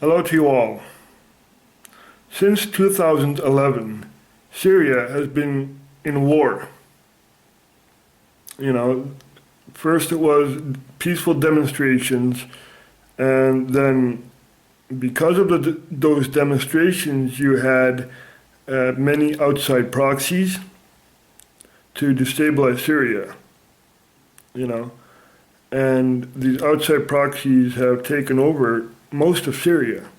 Hello to you all. Since 2011, Syria has been in war. First it was peaceful demonstrations, and then because of those demonstrations, you had many outside proxies to destabilize Syria, and these outside proxies have taken over most of Syria.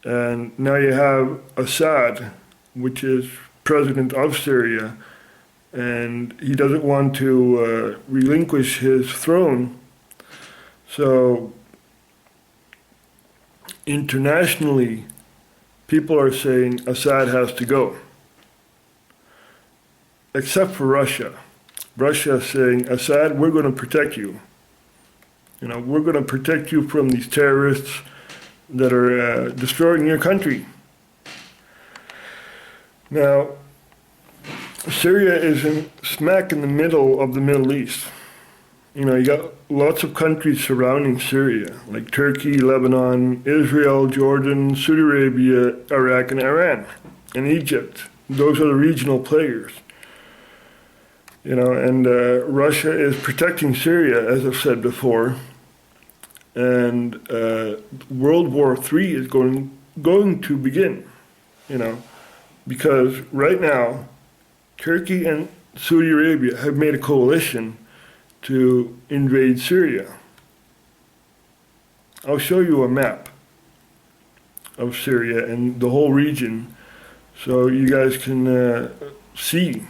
And now you have Assad, which is president of Syria, and he doesn't want to relinquish his throne. So internationally, people are saying Assad has to go, except for Russia. Russia is saying, Assad, we're going to protect you. We're going to protect you from these terrorists that are destroying your country. Now, Syria is smack in the middle of the Middle East. You got lots of countries surrounding Syria, like Turkey, Lebanon, Israel, Jordan, Saudi Arabia, Iraq, and Iran, and Egypt. Those are the regional players. And Russia is protecting Syria, as I've said before. And World War III is going to begin, because right now, Turkey and Saudi Arabia have made a coalition to invade Syria. I'll show you a map of Syria and the whole region so you guys can see.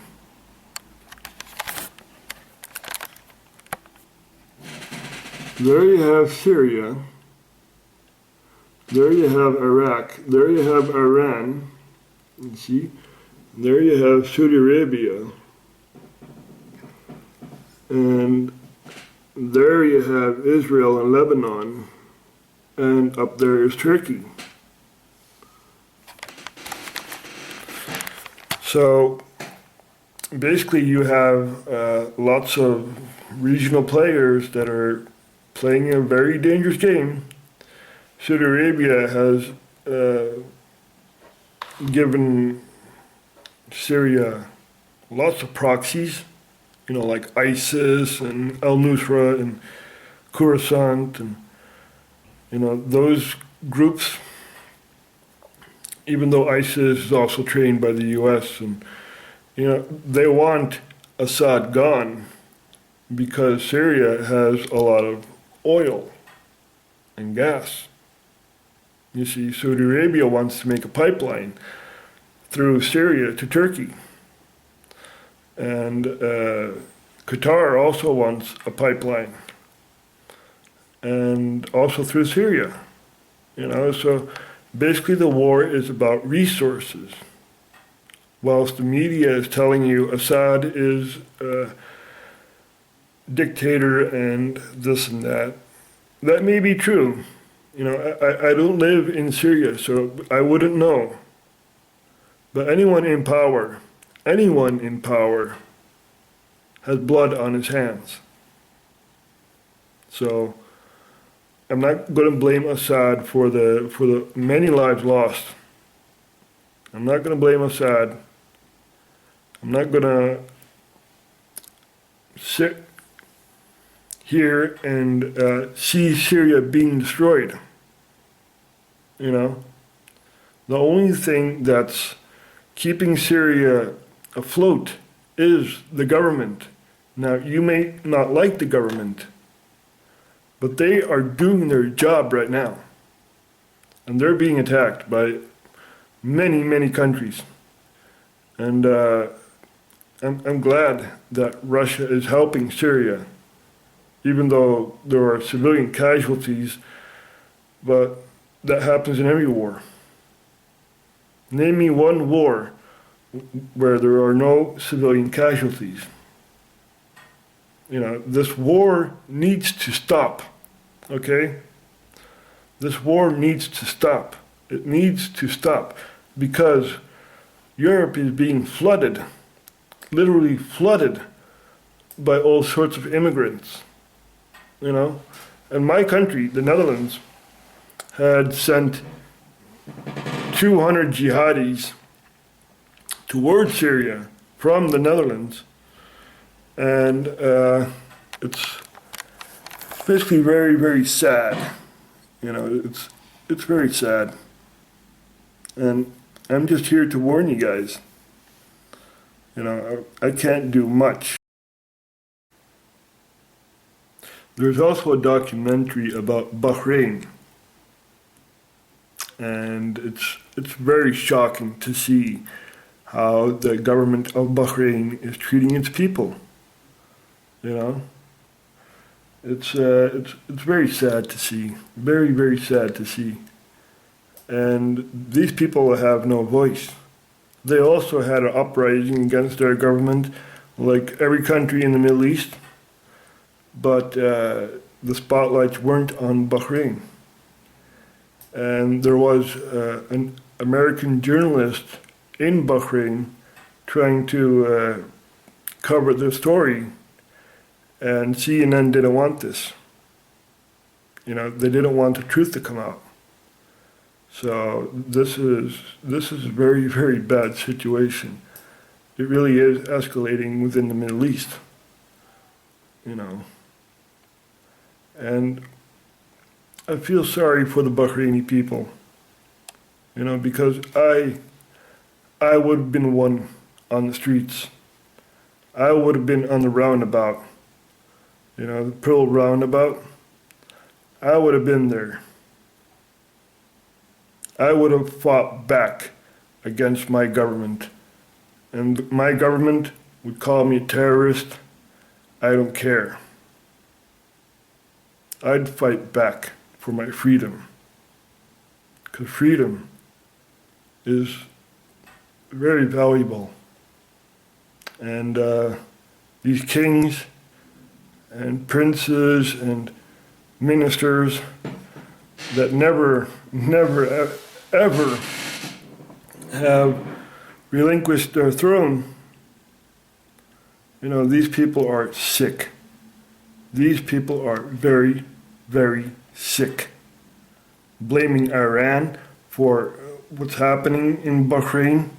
There you have Syria, there you have Iraq, there you have Iran, you see, there you have Saudi Arabia, and there you have Israel and Lebanon, and up there is Turkey. So basically you have lots of regional players that are playing a very dangerous game. Saudi Arabia has given Syria lots of proxies, like ISIS and al-Nusra and Khorasan, and those groups, even though ISIS is also trained by the US, and they want Assad gone because Syria has a lot of oil and gas. You see, Saudi Arabia wants to make a pipeline through Syria to Turkey. And Qatar also wants a pipeline. And also through Syria. So basically the war is about resources. Whilst the media is telling you Assad is dictator and this and that. That may be true. I don't live in Syria, so I wouldn't know. But anyone in power has blood on his hands. So I'm not going to blame Assad for the many lives lost. I'm not going to blame Assad. I'm not going to sit here and see Syria being destroyed. The only thing that's keeping Syria afloat is the government. Now, you may not like the government, but they are doing their job right now. And they're being attacked by many, many countries. And I'm glad that Russia is helping Syria, even though there are civilian casualties, but that happens in every war. Name me one war where there are no civilian casualties. This war needs to stop, okay? This war needs to stop. It needs to stop because Europe is being flooded, literally flooded by all sorts of immigrants. And my country, the Netherlands, had sent 200 jihadis towards Syria from the Netherlands, and it's basically very, very sad. You know, it's very sad, and I'm just here to warn you guys. You know, I can't do much. There's also a documentary about Bahrain, and it's very shocking to see how the government of Bahrain is treating its people. You know, it's very sad to see, very, very sad to see. And these people have no voice. They also had an uprising against their government, like every country in the Middle East, but the spotlights weren't on Bahrain. And there was an American journalist in Bahrain trying to cover the story, and CNN didn't want this. You know, they didn't want the truth to come out. So this is a very, very bad situation. It really is escalating within the Middle East. You know, and I feel sorry for the Bahraini people. You know, because I would have been one on the streets. I would have been on the roundabout. You know, the Pearl Roundabout. I would have been there. I would have fought back against my government. And my government would call me a terrorist. I don't care. I'd fight back for my freedom. Because freedom is very valuable. And these kings and princes and ministers that never, ever have relinquished their throne, you know, these people are sick. These people are very, very sick. Blaming Iran for what's happening in Bahrain,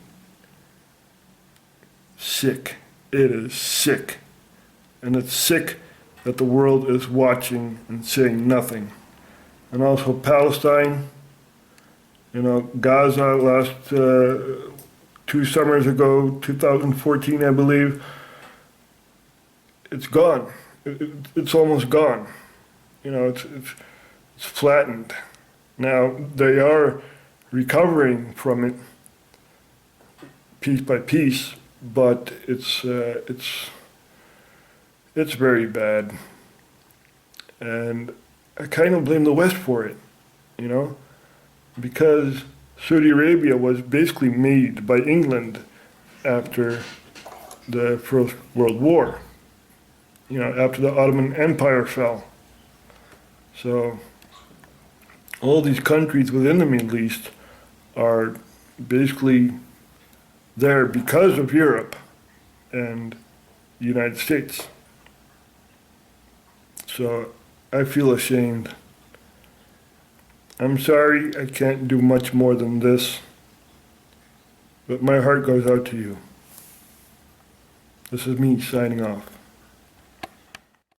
sick. It is sick. And it's sick that the world is watching and saying nothing. And also Palestine, you know, Gaza last 2 summers ago, 2014, I believe, it's gone. It's almost gone. You know, it's flattened. Now, they are recovering from it piece by piece, but it's very bad. And I kind of blame the West for it, you know, because Saudi Arabia was basically made by England after the First World War, you know, after the Ottoman Empire fell. So all these countries within the Middle East are basically there because of Europe and the United States. So I feel ashamed. I'm sorry I can't do much more than this, but my heart goes out to you. This is me signing off.